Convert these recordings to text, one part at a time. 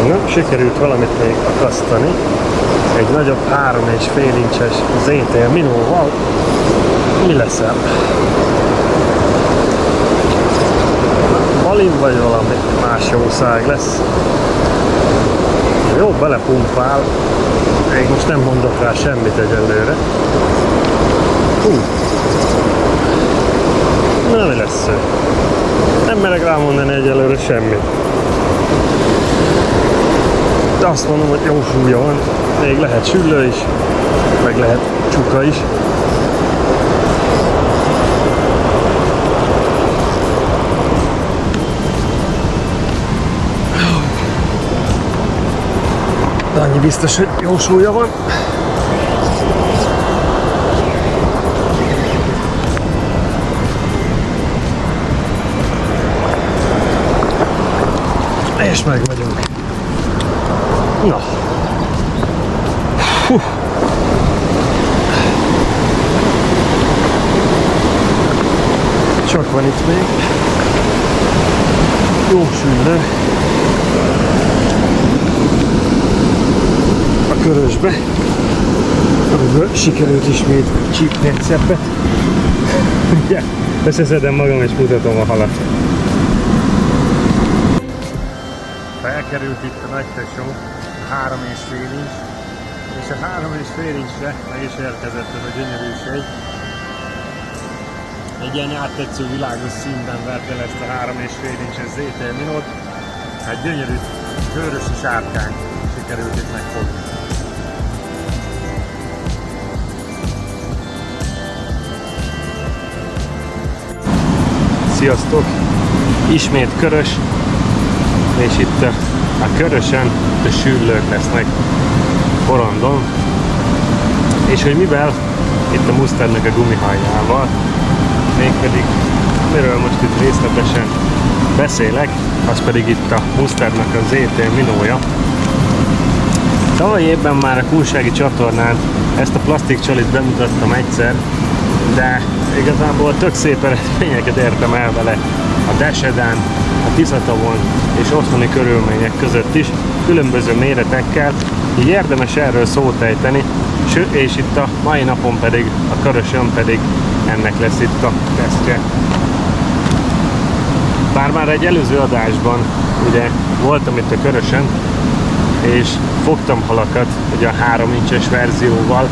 Na, sikerült valamit még akasztani. Egy nagyobb 3,5 incses ZTL Minóval. Mi leszel? Balin vagy valami más jószág lesz. Jó, belepumpál. Még most nem mondok rá semmit egyelőre. Na, mi lesz ő? Nem merek rámondani egyelőre semmit. De azt mondom, hogy jó súlya van. Még lehet süllő is, meg lehet csuka is. De annyi biztos, hogy jó súlya van. És meg vagyunk. Na. Csak van itt még. Jó süllő. A körösbe. Amiből sikerült ismét csípni egy szeppet. Ugye, összeszedem magam és mutatom a halat. Felkerült itt a nagy tesó, a 3,5 inch, és a 3,5 inchre meg is érkezett ez a gyönyörűség. Egy ilyen áttetsző világos színben verte el ezt a 3,5 inches ZTL Minót. Egy gyönyörű vörösi sárkány sikerült itt megfogni. Sziasztok! Ismét körös, és itt a körösen a süllők lesznek porondon. És hogy mivel? Itt a Mustangnak a gumihaljával. Mégpedig, miről most itt részletesen beszélek, az pedig itt a Mustangnak a ZTL Minója. Tavaly évben már a Kunsági csatornán ezt a plastikcsalit bemutattam egyszer, de igazából tök szép eredményeket értem el vele a Deseden, a Tiszatavon és otthoni körülmények között is, különböző méretekkel, így érdemes erről szót ejteni, és itt a mai napon pedig, a körösön pedig ennek lesz itt a tesztje. Bár már egy előző adásban ugye voltam itt a körösön, és fogtam halakat ugye a 3 incses verzióval,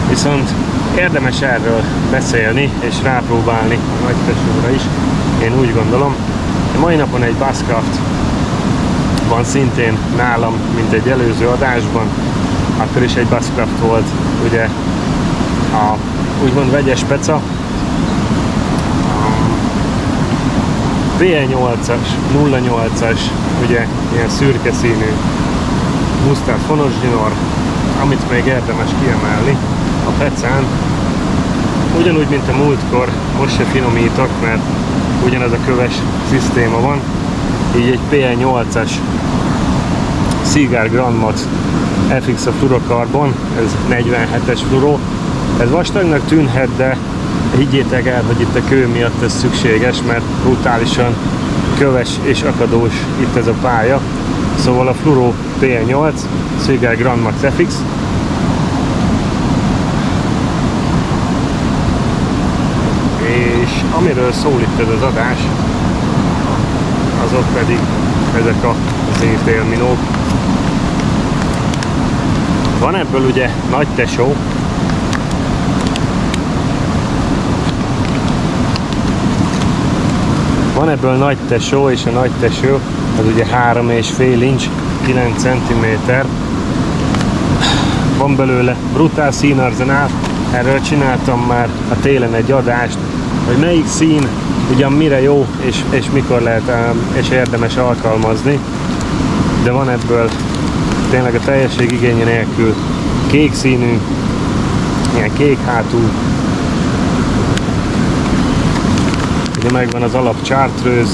viszont érdemes erről beszélni és rápróbálni a nagy tesóra is, én úgy gondolom. A mai napon egy Basscraft van szintén nálam, mint egy előző adásban, akkor is egy Basscraft volt, ugye a úgymond vegyes peca, VL8-as, 08-as, ugye ilyen szürke színű Mustang fonos zsinór, amit még érdemes kiemelni a pecán. Ugyanúgy, mint a múltkor, most se finomítok, mert ugyanaz a köves szisztéma van, így egy PL8-as Seaguar Grand Mod FX a fluorokarbon, ez 47-es fluoró. Ez vastagnak tűnhet, de higgyétek el, hogy itt a kő miatt ez szükséges, mert brutálisan köves és akadós itt ez a pálya. Szóval a fluoró PL8 Seaguar Grand Mod FX. És amiről szól itt ez az adás, azok pedig ezek a ZTL Minók. Van ebből ugye nagy tesó, és a nagy tesó az ugye 3,5 inch, 9 cm. Van belőle brutál színarzenál, erről csináltam már a télen egy adást, hogy melyik szín ugyan mire jó és mikor lehet és érdemes alkalmazni, de van ebből tényleg a teljesség igénye nélkül kék színű, ilyen kék hátú, ugye megvan az alap Chartreuse,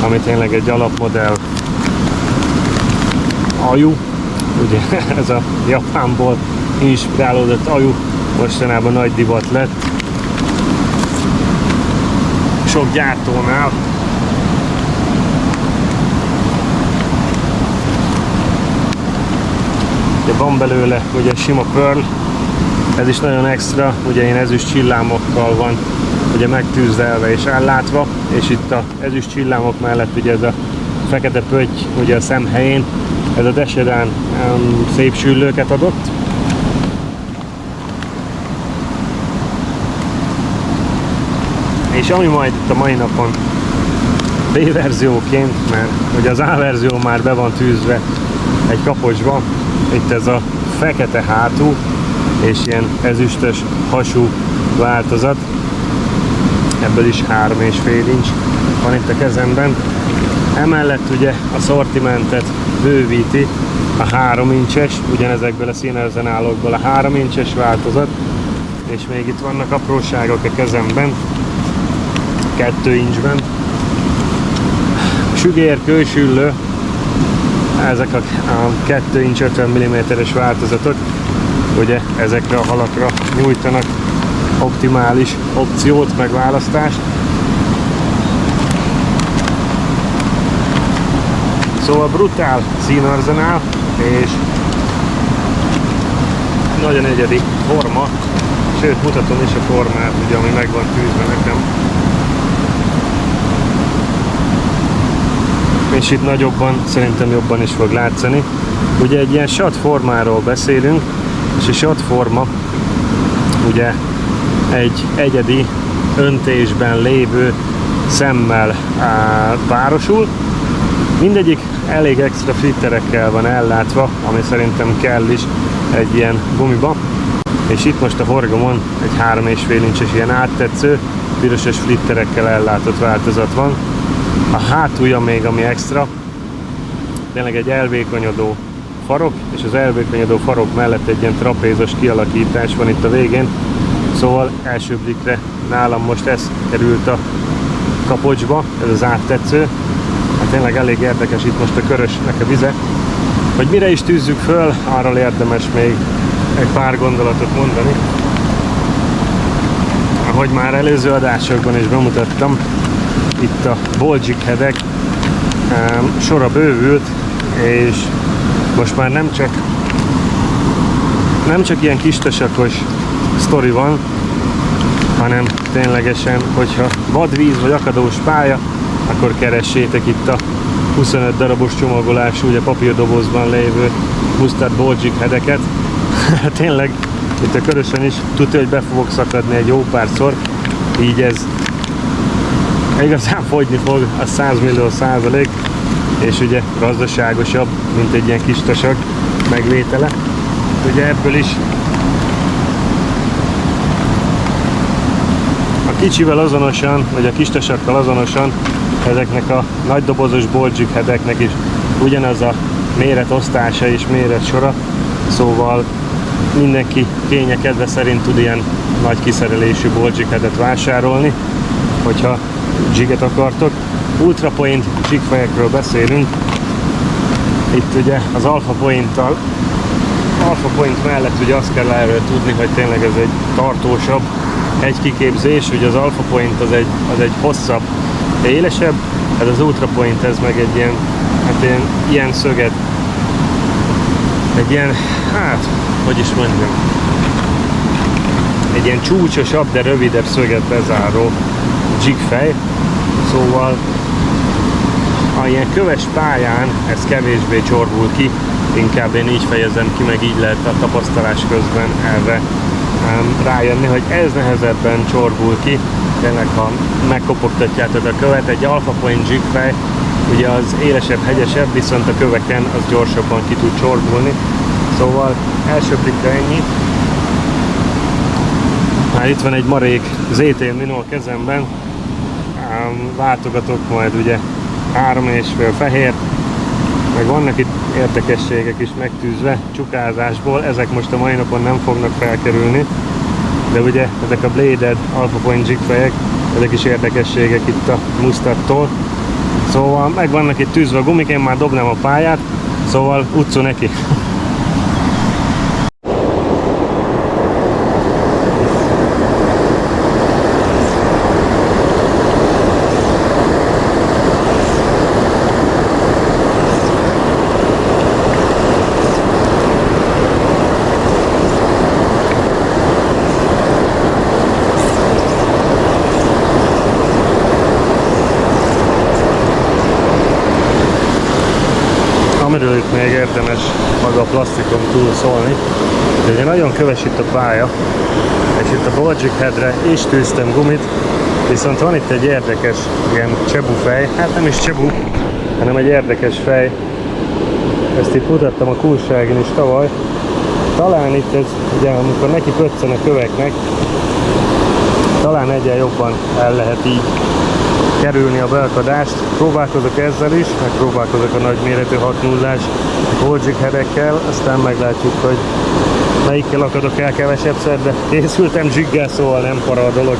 ami tényleg egy alapmodell ajú, ugye ez a Japánból inspirálódott ajú, mostanában nagy divat lett sok gyártónál. Van belőle ugye sima pearl, ez is nagyon extra, ugye én ezüst csillámokkal van ugye megtűzdelve és ellátva, és itt az ezüst csillámok mellett ugye ez a fekete pötty ugye a szem helyén, ez a Desheran szép süllőket adott. És ami majd itt a mai napon B-verzióként, mert ugye az A-verzió már be van tűzve egy kapocsba, itt ez a fekete hátú és ilyen ezüstös hasú változat, ebből is 3,5 inch van itt a kezemben. Emellett ugye a szortimentet bővíti a 3 inches, ugyanezekből a színerzenálókból a 3 inches változat, és még itt vannak apróságok a kezemben, 2 inchben. Sügér, kősüllő, ezek a 2 inch 50 mm-es változatok, ugye ezekre a halakra nyújtanak optimális opciót, megválasztást. Szóval brutál színarzenál, és nagyon egyedi forma, sőt mutatom is a formát, ugye, ami meg van tűzve nekem. És itt nagyobban, szerintem jobban is fog látszani. Ugye egy ilyen shot formáról beszélünk, és a shot forma ugye egy egyedi öntésben lévő szemmel párosul. Mindegyik elég extra flitterekkel van ellátva, ami szerintem kell is egy ilyen gumiba. És itt most a horgomon egy 3,5 inches ilyen áttetsző, pirosos flitterekkel ellátott változat van. A hátulja még ami extra, tényleg egy elvékonyodó farok, és az elvékonyodó farok mellett egy ilyen trapézos kialakítás van itt a végén. Szóval első blikre nálam most ez került a kapocsba, ez az áttetsző. Hát tényleg elég érdekes itt most a körösnek a vize. Hogy mire is tűzzük föl, arról érdemes még egy pár gondolatot mondani. Ahogy már előző adásokban is bemutattam, itt a Baltic headek sora bővült, és most már nem csak ilyen kistasakos sztori van, hanem ténylegesen, hogyha vadvíz vagy akadós pálya, akkor keressétek itt a 25 darabos csomagolású, ugye papírdobozban lévő Mustad Baltic headeket. Tényleg itt a körösen is tudja, hogy be fogok szakadni egy jó párszor, így ez igazán fogyni fog, a 100 millió %, és ugye gazdaságosabb, mint egy ilyen kis tasak megvétele. Ugye ebből is a kicsivel azonosan, vagy a kis tasakkal azonosan ezeknek a nagy dobozos Baltic headeknek is ugyanaz a méretosztása és méretsora, szóval mindenki kénye kedve szerint tud ilyen nagy kiszerelésű Baltic headet vásárolni, hogyha jiget akartok. Ultra Point jigfejekről beszélünk. Itt ugye az Alpha Point mellett ugye azt kell erről tudni, hogy tényleg ez egy tartósabb hegykiképzés. Ugye az Alpha Point az egy hosszabb, élesebb, ez az Ultra Point ez meg egy ilyen, hát ilyen szöget, egy ilyen, hát, hogy is mondjam, egy ilyen csúcsosabb, de rövidebb szöget bezáró jigfej. Szóval a ilyen köves pályán ez kevésbé csorbul ki, inkább én így fejezem ki, meg így lehet a tapasztalás közben erre rájönni, hogy ez nehezebben csorbul ki. Tényleg, ha megkopogtatjátok a követ, egy Alpha Point jigfej, ugye az élesebb, hegyesebb, viszont a köveken az gyorsabban ki tud csorbulni. Szóval első blikre ennyi. Már itt van egy marék ZT Mino a kezemben, váltogatok majd ugye 3,5 fehér, meg vannak itt érdekességek is megtűzve csukázásból, ezek most a mai napon nem fognak felkerülni, de ugye ezek a Bladed Alpha Point jigfejek, ezek is érdekességek itt a Mustadtól. Szóval meg vannak itt tűzve a gumik, én már dobnám a pályát, szóval utcu neki. amiről itt még érdemes maga a plastikon túl szólni, de ugye nagyon köves itt a pálya, és itt a Baltic Headre is tűztem gumit, viszont van itt egy érdekes ilyen csebu fej, hát nem is csebu, hanem egy érdekes fej. Ezt itt mutattam a Kulságin is tavaly. Talán itt ez, ugye amikor neki pöccen a köveknek, talán egyen jobban el lehet így kerülni a beakadást. Próbálkozok ezzel is, meg próbálkozok a nagyméretű 6.0-ás Baltic Headekkel, aztán meglátjuk, hogy melyikkel akadok el kevesebbszer, de készültem zsiggel, szóval nem para a dolog.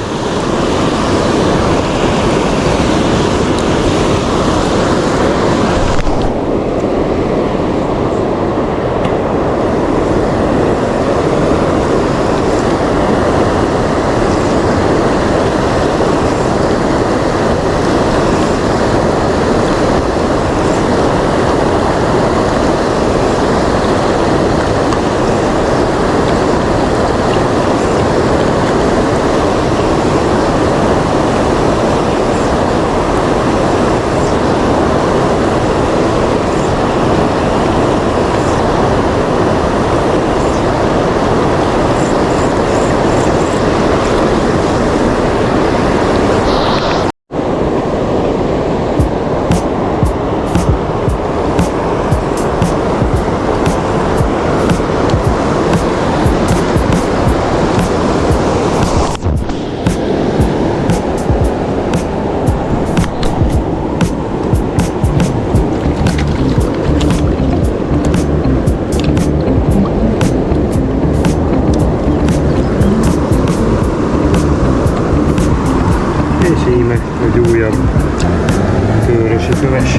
És íme egy újabb körösi köves.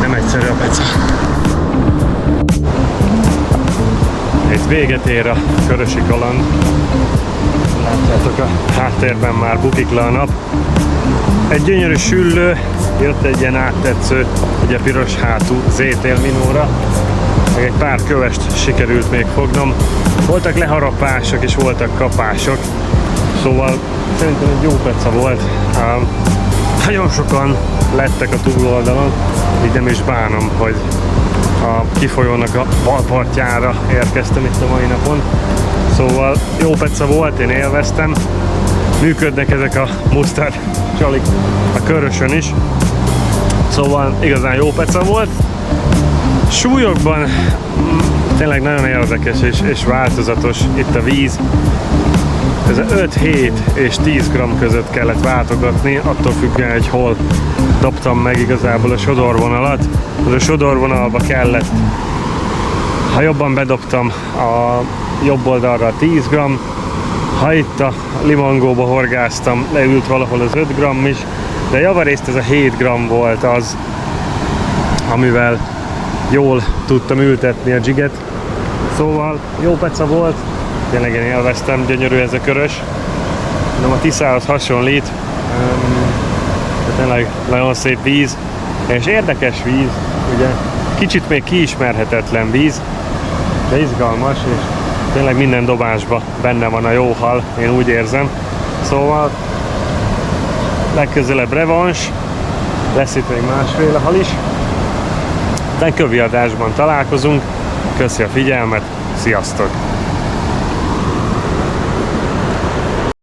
Nem egyszerű a peca. Itt véget ér a körösi kaland. Látjátok, a háttérben már bukik le a nap. Egy gyönyörű süllő, jött egy ilyen áttetsző, ugye piros hátú ZTL Minóra. Meg egy pár kövest sikerült még fognom. Voltak leharapások és voltak kapások. Szóval szerintem egy jó peca volt. Nagyon sokan lettek a túloldalon, így nem is bánom, hogy a kifolyónak a balpartjára érkeztem itt a mai napon. Szóval jó peca volt, én élveztem. Működnek ezek a mustard csalik a körösön is. Szóval igazán jó peca volt. Súlyokban tényleg nagyon érdekes és változatos itt a víz. Ez 5-7 és 10 g között kellett váltogatni, attól függően, hogy hol dobtam meg igazából a sodorvonalat. A sodorvonalba kellett, ha jobban bedobtam, a jobb oldalra 10 g, ha itt a limangóba horgáztam, leült valahol az 5 g is, de javarészt ez a 7 g volt az, amivel jól tudtam ültetni a jigget. Szóval jó peca volt, tényleg én élveztem, gyönyörű ez a körös. Nem a Tiszához hasonlít, de tényleg nagyon szép víz, és érdekes víz, ugye kicsit még kiismerhetetlen víz, de izgalmas, és tényleg minden dobásban benne van a jó hal, én úgy érzem. Szóval legközelebb revans, lesz itt még másféle hal is. De kövi adásban találkozunk, köszi a figyelmet, sziasztok!